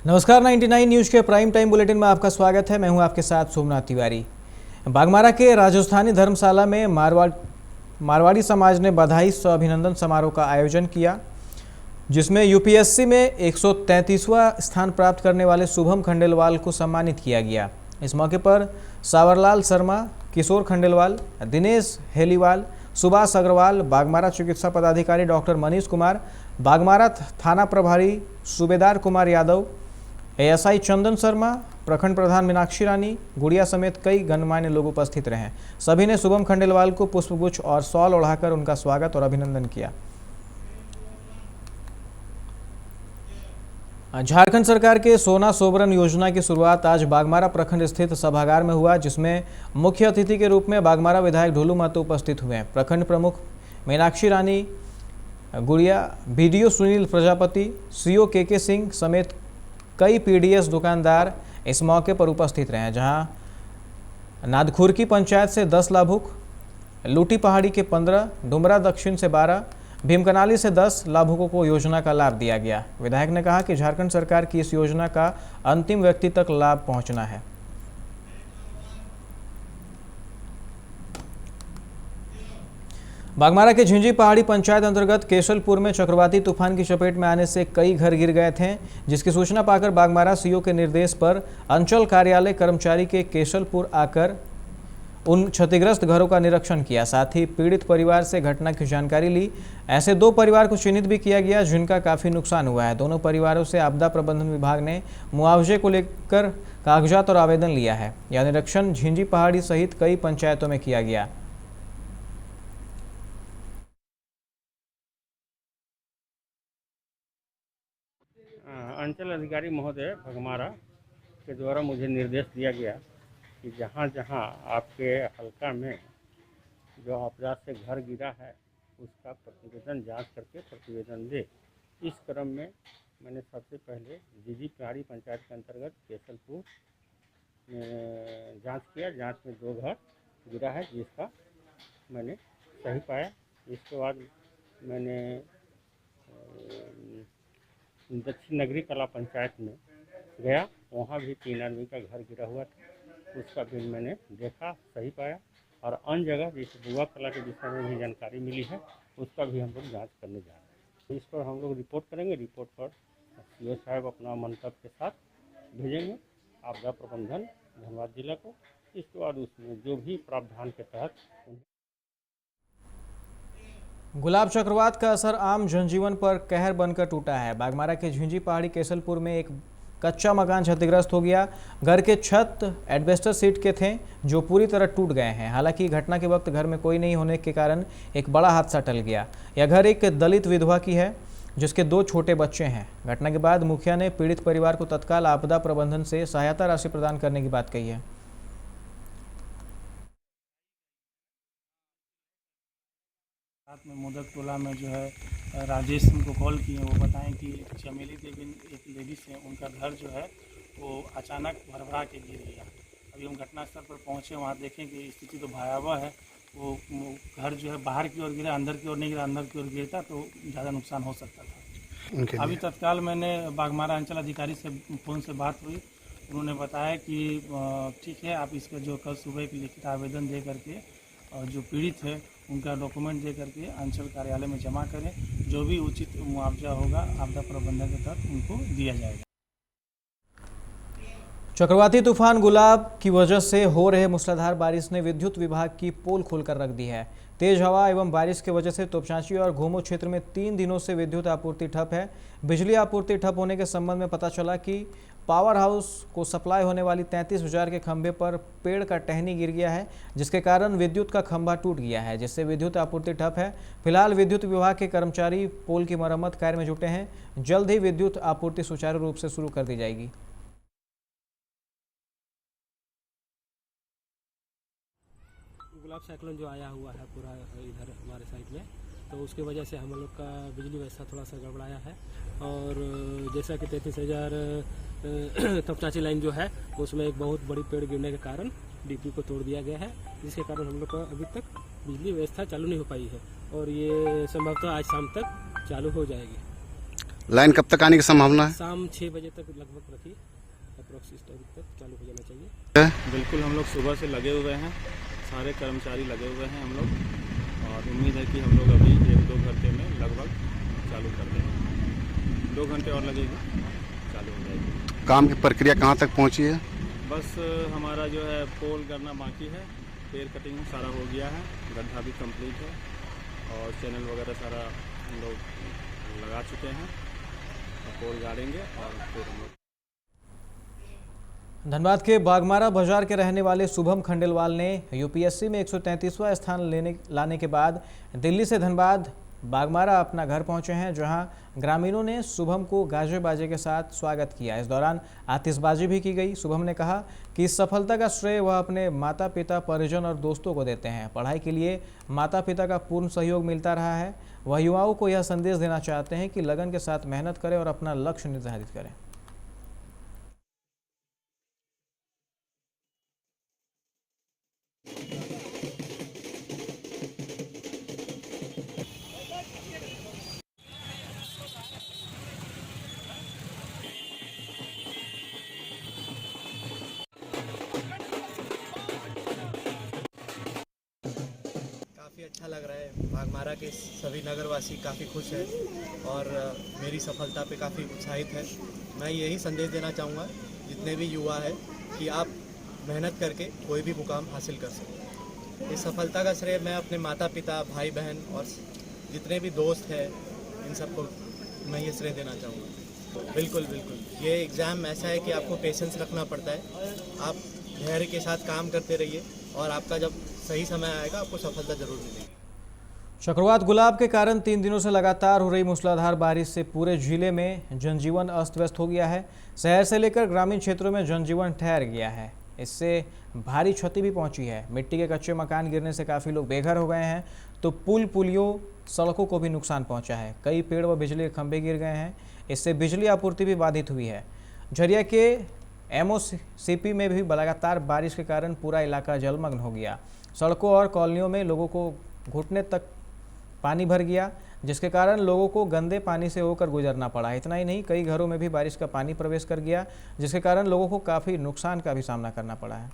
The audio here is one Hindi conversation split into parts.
नमस्कार, 99 न्यूज़ के प्राइम टाइम बुलेटिन में आपका स्वागत है। मैं हूं आपके साथ सोमनाथ तिवारी। बागमारा के राजस्थानी धर्मशाला में मारवाड़ी समाज ने बधाई सह अभिनंदन समारोह का आयोजन किया, जिसमें यूपीएससी में 133वां स्थान प्राप्त करने वाले शुभम खंडेलवाल को सम्मानित किया गया। इस मौके पर सावरलाल शर्मा, किशोर खंडेलवाल, दिनेश हेलीवाल, सुभाष अग्रवाल, बागमारा चिकित्सा पदाधिकारी डॉक्टर मनीष कुमार, बागमारा थाना प्रभारी सूबेदार कुमार यादव, एएसआई चंदन शर्मा, प्रखंड प्रधान मीनाक्षी रानी गुड़िया समेत कई गणमान्य लोग उपस्थित रहे। सभी ने शुभम खंडेलवाल को पुष्पगुच्छ और शॉल ओढ़ाकर उनका स्वागत और अभिनंदन किया। झारखंड सरकार के सोना सोबरन योजना की शुरुआत आज बागमारा प्रखंड स्थित सभागार में हुआ, जिसमें मुख्य अतिथि के रूप में बागमारा विधायक ढोलू महतो उपस्थित हुए। प्रखंड प्रमुख मीनाक्षी रानी गुड़िया, बीडीओ सुनील प्रजापति, सीओ के सिंह समेत कई पीडीएस दुकानदार इस मौके पर उपस्थित रहे, जहां नादखुरकी पंचायत से 10 लाभुक, लूटी पहाड़ी के 15, डुमरा दक्षिण से 12, भीमकनाली से 10 लाभुकों को योजना का लाभ दिया गया। विधायक ने कहा कि झारखंड सरकार की इस योजना का अंतिम व्यक्ति तक लाभ पहुंचना है। बागमारा के झिंझी पहाड़ी पंचायत अंतर्गत केशलपुर में चक्रवाती तूफान की चपेट में आने से कई घर गिर गए थे, जिसकी सूचना पाकर बागमारा सीओ के निर्देश पर अंचल कार्यालय कर्मचारी के केशलपुर आकर उन क्षतिग्रस्त घरों का निरीक्षण किया। साथ ही पीड़ित परिवार से घटना की जानकारी ली। ऐसे 2 परिवार को चिन्हित भी किया गया, जिनका काफ़ी नुकसान हुआ है। दोनों परिवारों से आपदा प्रबंधन विभाग ने मुआवजे को लेकर कागजात और आवेदन लिया है। यह निरीक्षण झिंझी पहाड़ी सहित कई पंचायतों में किया गया। अंचल अधिकारी महोदय भगमारा के द्वारा मुझे निर्देश दिया गया कि जहाँ जहाँ आपके हल्का में जो आपदा से घर गिरा है उसका प्रतिवेदन जांच करके प्रतिवेदन दे। इस क्रम में मैंने सबसे पहले झिंझी पहाड़ी पंचायत के अंतर्गत केशलपुर में जांच किया। जांच में 2 घर गिरा है, जिसका मैंने सही पाया। इसके बाद मैंने दक्षिण नगरी कला पंचायत में गया, वहाँ भी 3 आदमी का घर गिरा हुआ था, उसका भी मैंने देखा, सही पाया। और अन्य जगह जैसे बुआ कला के विषय में भी जानकारी मिली है, उसका भी हम लोग जाँच करने जा रहे हैं। इस पर हम लोग रिपोर्ट करेंगे। रिपोर्ट पर सीओ साहब अपना मंतव्य के साथ भेजेंगे आपदा प्रबंधन धनबाद जिला को। इसके बाद उसमें जो भी प्रावधान के तहत गुलाब चक्रवात का असर आम जनजीवन पर कहर बनकर टूटा है। बागमारा के झिंझी पहाड़ी केशलपुर में एक कच्चा मकान क्षतिग्रस्त हो गया। घर के छत एस्बेस्टस शीट के थे, जो पूरी तरह टूट गए हैं। हालांकि घटना के वक्त घर में कोई नहीं होने के कारण एक बड़ा हादसा टल गया। यह घर एक दलित विधवा की है, जिसके 2 छोटे बच्चे हैं। घटना के बाद मुखिया ने पीड़ित परिवार को तत्काल आपदा प्रबंधन से सहायता राशि प्रदान करने की बात कही है। रात में मोदक टोला में जो है राजेश उनको कॉल किए, वो बताएं कि चमेली देवी एक लेडीज है, उनका घर जो है वो अचानक भरभरा के गिर गया। अभी हम घटनास्थल पर पहुंचे, वहाँ देखें कि स्थिति तो भयावह है। वो घर जो है बाहर की ओर गिरा, अंदर की ओर नहीं गिरा। अंदर की ओर गिरता तो ज़्यादा नुकसान हो सकता था। अभी तत्काल मैंने बागमारा अंचल अधिकारी से फ़ोन से बात हुई, उन्होंने बताया कि ठीक है, आप इसका जो कल सुबह एक लिखित आवेदन दे करके और जो पीड़ित है उनका डॉक्यूमेंट दे करके अंचल कार्यालय में जमा करें। जो भी उचित मुआवजा होगा आपदा प्रबंधन के तहत उनको दिया जाएगा। चक्रवाती तूफान गुलाब की वजह से हो रहे मूसलाधार बारिश ने विद्युत विभाग की पोल खोलकर रख दी है। तेज हवा एवं बारिश की वजह से तोपचांची और घूमो क्षेत्र में 3 दिनों से विद्युत आपूर्ति ठप है। बिजली आपूर्ति ठप होने के संबंध में पता चला कि पावर हाउस को सप्लाई होने वाली 33,000 के खंभे पर पेड़ का टहनी गिर गया है, जिसके कारण विद्युत का खंभा टूट गया है, जिससे विद्युत आपूर्ति ठप है। फिलहाल विद्युत विभाग के कर्मचारी पोल की मरम्मत कार्य में जुटे हैं। जल्द ही विद्युत आपूर्ति सुचारू रूप से शुरू कर दी जाएगी। गुलाब साइक्लोन जो आया हुआ है पूरा इधर हमारे साइड में, तो उसकी वजह से हम लोग का बिजली व्यवस्था थोड़ा सा गड़बड़ाया है। और जैसा कि 33,000 तपचाची लाइन जो है उसमें एक बहुत बड़ी पेड़ गिरने के कारण डीपी को तोड़ दिया गया है, जिसके कारण हम लोग का अभी तक बिजली व्यवस्था चालू नहीं हो पाई है और ये संभवतः आज शाम तक चालू हो जाएगी। लाइन कब तक आने की संभावना है? शाम 6 बजे तक लगभग रखिए, अप्रोक्स इस टाइम तक चालू हो जाना चाहिए। बिल्कुल हम लोग सुबह से लगे हुए हैं, सारे कर्मचारी लगे हुए हैं हम लोग, और उम्मीद है कि हम लोग अभी 1-2 घंटे में लगभग चालू कर देंगे। 2 घंटे और लगेगी, चालू हो जाएगी। काम की प्रक्रिया कहाँ तक पहुँची है? बस हमारा जो है पोल करना बाकी है, पेड़ कटिंग सारा हो गया है, गड्ढा भी कंप्लीट है, और चैनल वगैरह सारा हम लोग लगा चुके हैं। पोल गाड़ेंगे और फिर हम लोग। धनबाद के बागमारा बाजार के रहने वाले शुभम खंडेलवाल ने यूपीएससी में 133वां स्थान लाने के बाद दिल्ली से धनबाद बागमारा अपना घर पहुंचे हैं, जहां ग्रामीणों ने शुभम को गाजे बाजे के साथ स्वागत किया। इस दौरान आतिशबाजी भी की गई। शुभम ने कहा कि इस सफलता का श्रेय वह अपने माता पिता, परिजन और दोस्तों को देते हैं। पढ़ाई के लिए माता पिता का पूर्ण सहयोग मिलता रहा है। वह युवाओं को यह संदेश देना चाहते हैं कि लगन के साथ मेहनत करें और अपना लक्ष्य निर्धारित करें। काफ़ी अच्छा लग रहा है। बागमारा के सभी नगरवासी काफ़ी खुश हैं और मेरी सफलता पे काफ़ी उत्साहित है। मैं यही संदेश देना चाहूँगा जितने भी युवा हैं कि आप मेहनत करके कोई भी मुकाम हासिल कर सकते हैं। इस सफलता का श्रेय मैं अपने माता पिता, भाई बहन और जितने भी दोस्त हैं इन सबको मैं ये श्रेय देना चाहूँगा। बिल्कुल बिल्कुल, ये एग्ज़ाम ऐसा है कि आपको पेशेंस रखना पड़ता है। आप धैर्य के साथ काम करते रहिए और आपका जब सही समय आएगा आपको सफलता जरूर मिलेगी। चक्रवात गुलाब के कारण 3 दिनों से लगातार हो रही मूसलाधार बारिश से पूरे जिले में जनजीवन अस्त व्यस्त हो गया है। शहर से लेकर ग्रामीण क्षेत्रों में जनजीवन ठहर गया है। इससे भारी क्षति भी पहुंची है। मिट्टी के कच्चे मकान गिरने से काफ़ी लोग बेघर हो गए हैं, तो पुल पुलियों सड़कों को भी नुकसान पहुंचा है। कई पेड़ व बिजली के खंभे गिर गए हैं। इससे बिजली आपूर्ति भी बाधित हुई है। झरिया के एमओसीपी में भी लगातार बारिश के कारण पूरा इलाका जलमग्न हो गया। सड़कों और कॉलोनियों में लोगों को घुटने तक पानी भर गया, जिसके कारण लोगों को गंदे पानी से होकर गुजरना पड़ा। इतना ही नहीं, कई घरों में भी बारिश का पानी प्रवेश कर गया, जिसके कारण लोगों को काफ़ी नुकसान का भी सामना करना पड़ा है।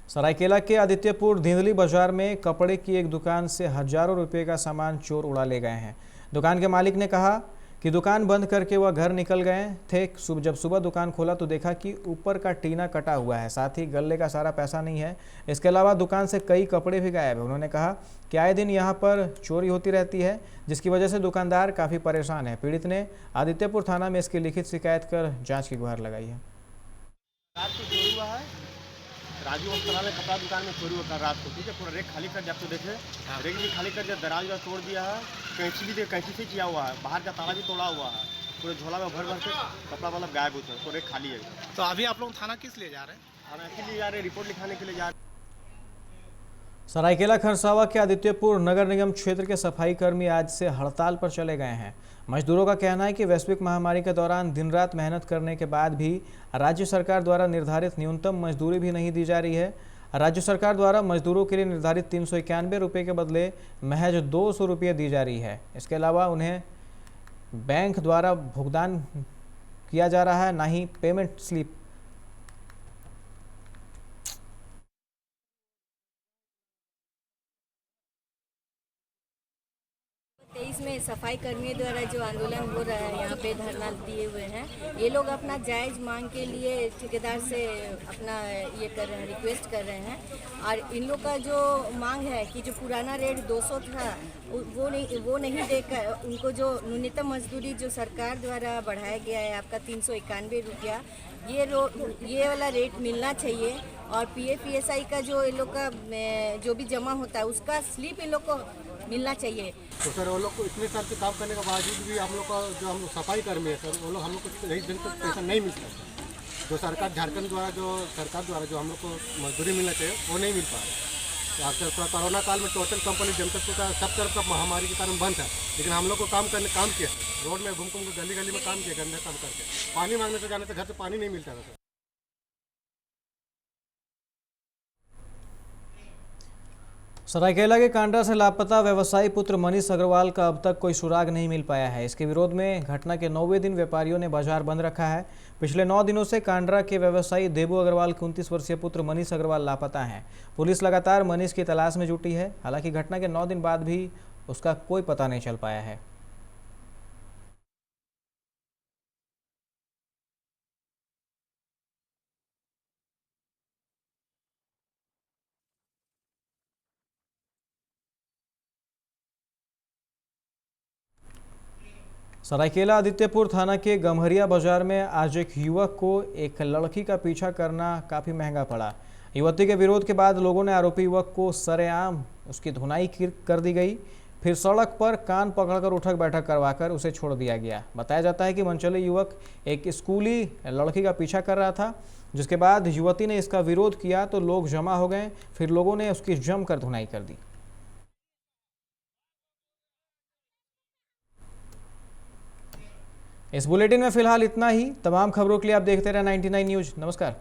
सरायकेला के आदित्यपुर धींदली बाजार में कपड़े की एक दुकान से हजारों रुपए का सामान चोर उड़ा ले गए हैं। दुकान के मालिक ने कहा कि दुकान बंद करके वह घर निकल गए थे। जब सुबह दुकान खोला तो देखा कि ऊपर का टीना कटा हुआ है, साथ ही गले का सारा पैसा नहीं है। इसके अलावा दुकान से कई कपड़े भी गायब है। उन्होंने कहा कि आए दिन यहां पर चोरी होती रहती है, जिसकी वजह से दुकानदार काफ़ी परेशान है। पीड़ित ने आदित्यपुर थाना में इसकी लिखित शिकायत कर जाँच की गुहार लगाई है। रात को चोरी हुआ है, राजू वस्त्रालय में कपड़ा दुकान में चोरी होता है रात को। ठीक है, पूरा रेक खाली कर दिया, आप तो देखे रेक भी खाली कर दिया, दराज भी तोड़ दिया है, कैंची भी कैंची से किया हुआ है, बाहर का ताला भी तोड़ा हुआ है, पूरे झोला में भर भर के कपड़ा मतलब गायब होता है, तो रेक खाली है। तो अभी आप लोग थाना किस लिए जा रहे हैं? हम ऐसे लिए जा रहे हैं, रिपोर्ट लिखाने के लिए जा रहे हैं। सरायकेला खरसावा के आदित्यपुर नगर निगम क्षेत्र के सफाई कर्मी आज से हड़ताल पर चले गए हैं। मजदूरों का कहना है कि वैश्विक महामारी के दौरान दिन रात मेहनत करने के बाद भी राज्य सरकार द्वारा निर्धारित न्यूनतम मजदूरी भी नहीं दी जा रही है। राज्य सरकार द्वारा मजदूरों के लिए निर्धारित 391 रुपये के बदले महज 200 रुपये दी जा रही है। इसके अलावा उन्हें बैंक द्वारा भुगतान किया जा रहा है, ना ही पेमेंट स्लिप। में सफाई कर्मियों द्वारा जो आंदोलन हो रहा है, यहाँ पे धरना दिए हुए हैं, ये लोग अपना जायज़ मांग के लिए ठेकेदार से अपना ये कर रहे हैं, रिक्वेस्ट कर रहे हैं। और इन लोग का जो मांग है कि जो पुराना रेट 200 था वो नहीं देकर उनको जो न्यूनतम मजदूरी जो सरकार द्वारा बढ़ाया गया है आपका 391 रुपया, ये वाला रेट मिलना चाहिए। और PF PSI का जो इन लोग का जो भी जमा होता है उसका स्लिप इन लोग को मिलना चाहिए। तो सर वो लोग को इतने साल से काम करने के बावजूद भी हम लोग का जो हम सफाई कर्मी है सर, वो लोग हम लोग को सही दिन तक पैसा नहीं मिलता है। जो सरकार झारखंड द्वारा जो हम लोग को मजदूरी मिलना चाहिए वो नहीं मिल पा रहा है। तो कोरोना काल में टोटल कंपनी जमशेदपुर का सब तरफ का महामारी के कारण बंद था, लेकिन हम लोग को काम किया, रोड में घूम के गली गली में काम किया, गंदे काम करके पानी मांगने से जाने से घर से पानी नहीं मिलता था सर। सरायकेला के कांड्रा से लापता व्यवसायी पुत्र मनीष अग्रवाल का अब तक कोई सुराग नहीं मिल पाया है। इसके विरोध में घटना के 9वें दिन व्यापारियों ने बाजार बंद रखा है। पिछले 9 दिनों से कांड्रा के व्यवसायी देबू अग्रवाल के 29 वर्षीय पुत्र मनीष अग्रवाल लापता हैं। पुलिस लगातार मनीष की तलाश में जुटी है। हालांकि घटना के 9 दिन बाद भी उसका कोई पता नहीं चल पाया है। सरायकेला आदित्यपुर थाना के गम्हरिया बाजार में आज एक युवक को एक लड़की का पीछा करना काफ़ी महंगा पड़ा। युवती के विरोध के बाद लोगों ने आरोपी युवक को सरेआम उसकी धुनाई कर दी गई। फिर सड़क पर कान पकड़कर उठक बैठक करवाकर उसे छोड़ दिया गया। बताया जाता है कि मनचली युवक एक स्कूली लड़की का पीछा कर रहा था, जिसके बाद युवती ने इसका विरोध किया तो लोग जमा हो गए। फिर लोगों ने उसकी जमकर धुनाई कर दी। इस बुलेटिन में फिलहाल इतना ही। तमाम खबरों के लिए आप देखते रहे 99 न्यूज़। नमस्कार।